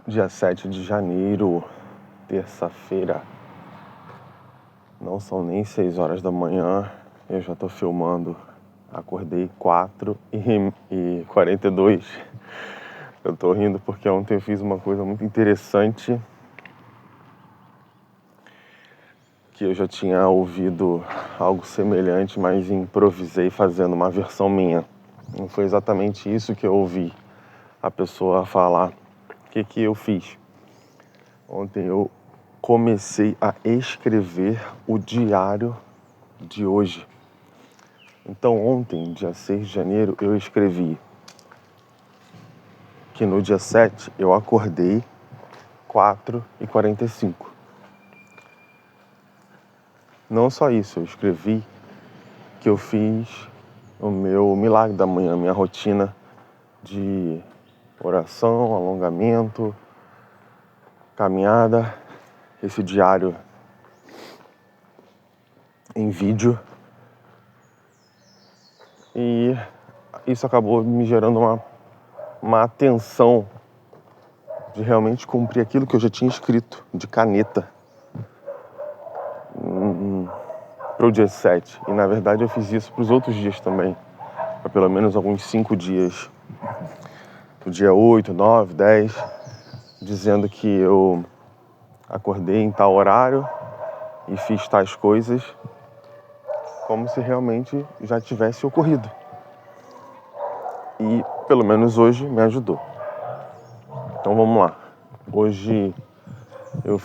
Dia 7 de janeiro, terça-feira. Não são nem 6 horas da manhã, eu já tô filmando. Acordei 4h42. Eu tô rindo porque ontem eu fiz uma coisa muito interessante que eu já tinha ouvido algo semelhante, mas improvisei fazendo uma versão minha. Não foi exatamente isso que eu ouvi a pessoa falar. O que eu fiz? Ontem eu comecei a escrever o diário de hoje. Então ontem, dia 6 de janeiro, eu escrevi que no dia 7 eu acordei 4h45. Não só isso, eu escrevi que eu fiz o meu milagre da manhã, minha rotina de oração, alongamento, caminhada, esse diário em vídeo. E isso acabou me gerando uma atenção de realmente cumprir aquilo que eu já tinha escrito de caneta para o dia 7. E na verdade eu fiz isso para os outros dias também, para pelo menos alguns 5 dias. O dia 8, 9, 10, dizendo que eu acordei em tal horário e fiz tais coisas, como se realmente já tivesse ocorrido. E pelo menos hoje me ajudou. Então vamos lá. Hoje eu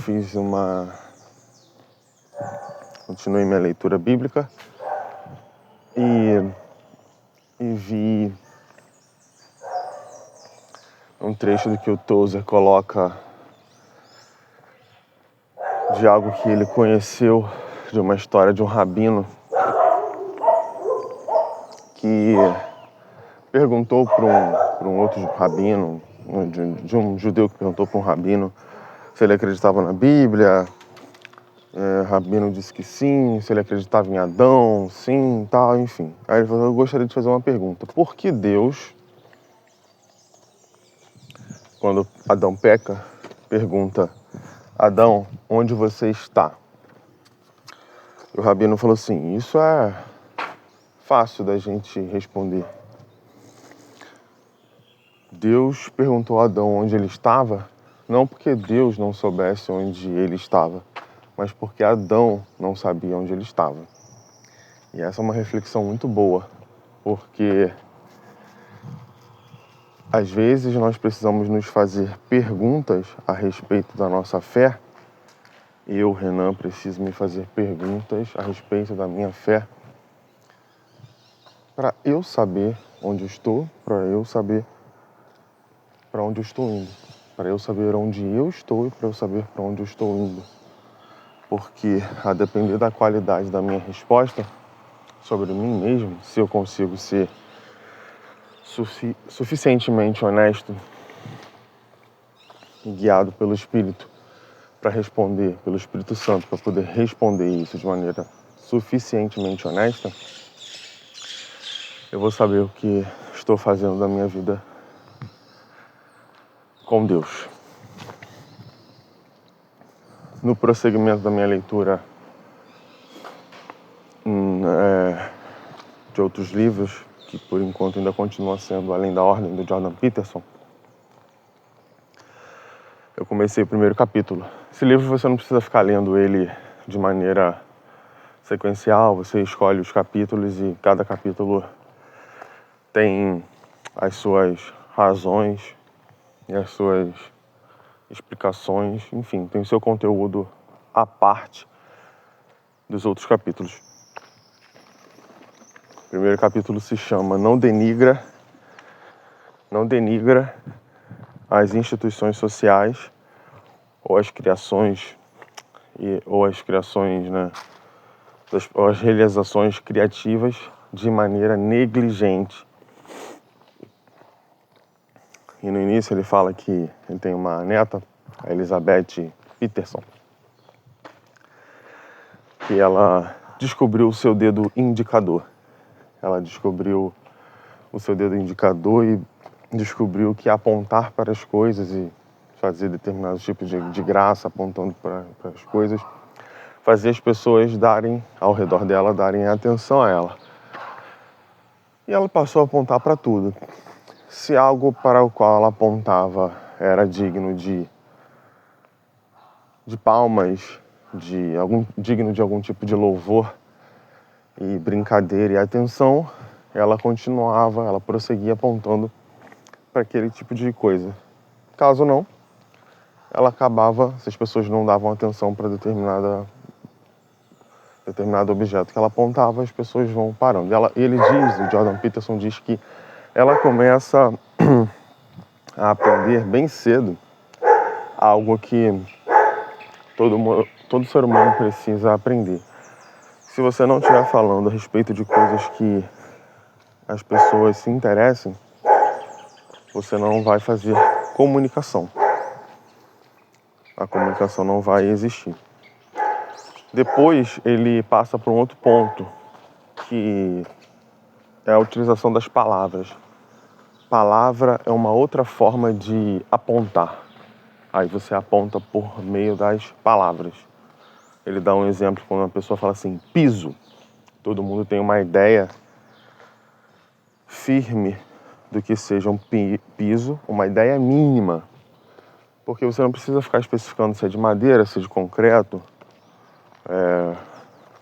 continuei minha leitura bíblica e vi um trecho do que o Tozer coloca de algo que ele conheceu, de uma história de um rabino que perguntou para um outro rabino, de um judeu que perguntou para um rabino se ele acreditava na Bíblia. O rabino disse que sim, se ele acreditava em Adão, sim, tal, enfim. Aí ele falou: eu gostaria de fazer uma pergunta. Por que Deus, quando Adão peca, pergunta: Adão, onde você está? E o rabino falou assim: isso é fácil da gente responder. Deus perguntou a Adão onde ele estava, não porque Deus não soubesse onde ele estava, mas porque Adão não sabia onde ele estava. E essa é uma reflexão muito boa, porque às vezes nós precisamos nos fazer perguntas a respeito da nossa fé. Eu, Renan, preciso me fazer perguntas a respeito da minha fé para eu saber onde eu estou, para eu saber para onde eu estou indo, para eu saber onde eu estou e para eu saber para onde eu estou indo. Porque a depender da qualidade da minha resposta sobre mim mesmo, se eu consigo ser suficientemente honesto e guiado pelo Espírito para responder, pelo Espírito Santo, para poder responder isso de maneira suficientemente honesta, eu vou saber o que estou fazendo da minha vida com Deus. No prosseguimento da minha leitura de outros livros, que por enquanto ainda continua sendo Além da Ordem, do Jordan Peterson, eu comecei o primeiro capítulo. Esse livro você não precisa ficar lendo ele de maneira sequencial, você escolhe os capítulos e cada capítulo tem as suas razões e as suas explicações, enfim, tem o seu conteúdo à parte dos outros capítulos. O primeiro capítulo se chama Não denigra as instituições sociais ou as criações, ou as realizações criativas de maneira negligente. E no início ele fala que ele tem uma neta, a Elizabeth Peterson, que ela descobriu o seu dedo indicador. Ela descobriu o seu dedo indicador e descobriu que apontar para as coisas e fazer determinados tipos de graça, apontando para as coisas, fazia as pessoas ao redor dela, darem atenção a ela. E ela passou a apontar para tudo. Se algo para o qual ela apontava era digno de palmas, digno de algum tipo de louvor e brincadeira e atenção, ela prosseguia apontando para aquele tipo de coisa. Caso não, ela acabava, se as pessoas não davam atenção para determinado objeto que ela apontava, as pessoas vão parando. O Jordan Peterson diz que ela começa a aprender bem cedo algo que todo ser humano precisa aprender. Se você não estiver falando a respeito de coisas que as pessoas se interessem, você não vai fazer comunicação. A comunicação não vai existir. Depois ele passa para um outro ponto, que é a utilização das palavras. Palavra é uma outra forma de apontar. Aí você aponta por meio das palavras. Ele dá um exemplo quando uma pessoa fala assim, piso. Todo mundo tem uma ideia firme do que seja um piso, uma ideia mínima. Porque você não precisa ficar especificando se é de madeira, se é de concreto,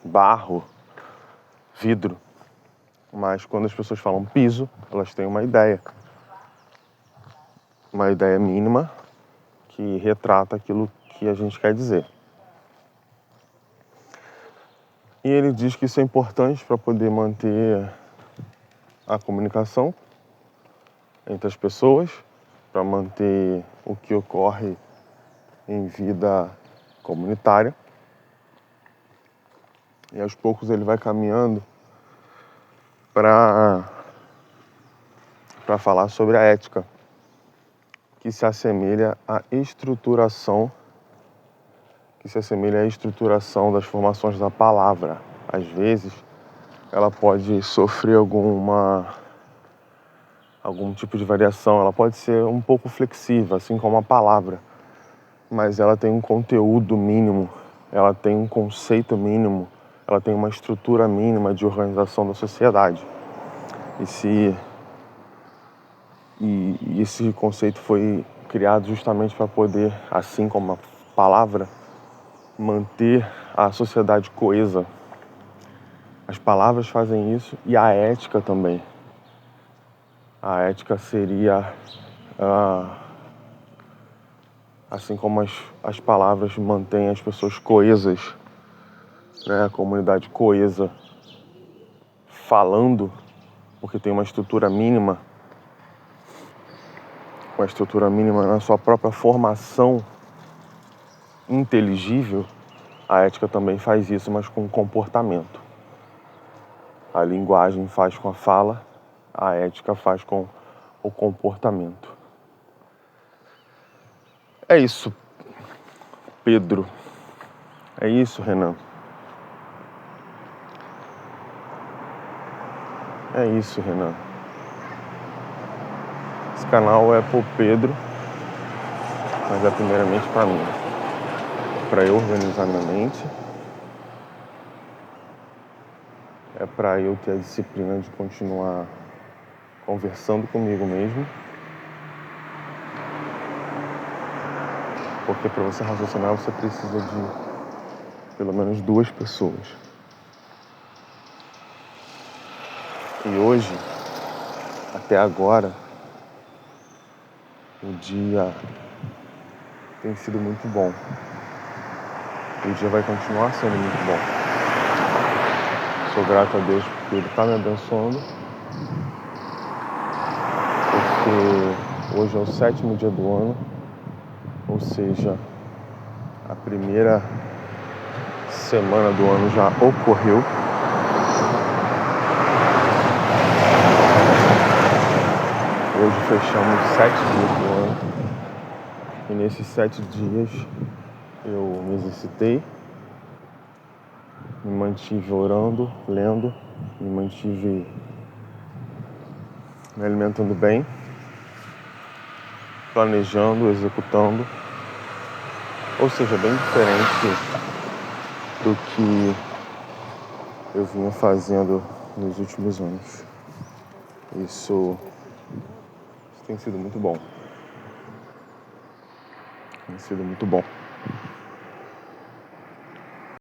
barro, vidro. Mas quando as pessoas falam piso, elas têm uma ideia. Uma ideia mínima que retrata aquilo que a gente quer dizer. E ele diz que isso é importante para poder manter a comunicação entre as pessoas, para manter o que ocorre em vida comunitária. E aos poucos ele vai caminhando para falar sobre a ética, que se assemelha à estruturação das formações da palavra. Às vezes, ela pode sofrer algum tipo de variação, ela pode ser um pouco flexível, assim como a palavra, mas ela tem um conteúdo mínimo, ela tem um conceito mínimo, ela tem uma estrutura mínima de organização da sociedade. E esse conceito foi criado justamente para poder, assim como a palavra, manter a sociedade coesa. As palavras fazem isso e a ética também. A ética seria, assim como as palavras mantêm as pessoas coesas, né? A comunidade coesa, falando, porque tem uma estrutura mínima na sua própria formação inteligível. A ética também faz isso, mas com comportamento. A linguagem faz com a fala, a ética faz com o comportamento. É isso, Pedro. É isso, Renan. É isso, Renan. Esse canal é pro Pedro, mas é primeiramente para mim. Para eu organizar minha mente. É para eu ter a disciplina de continuar conversando comigo mesmo. Porque para você raciocinar, você precisa de pelo menos 2 pessoas. E hoje, até agora, o dia tem sido muito bom. E o dia vai continuar sendo muito bom. Sou grato a Deus porque Ele está me abençoando. Porque hoje é o 7º dia do ano. Ou seja, a primeira semana do ano já ocorreu. Hoje fechamos 7 dias do ano. E nesses 7 dias eu me exercitei, me mantive orando, lendo, me mantive me alimentando bem. planejando, executando, ou seja, bem diferente do que eu vinha fazendo nos últimos anos. Isso tem sido muito bom. Tem sido muito bom.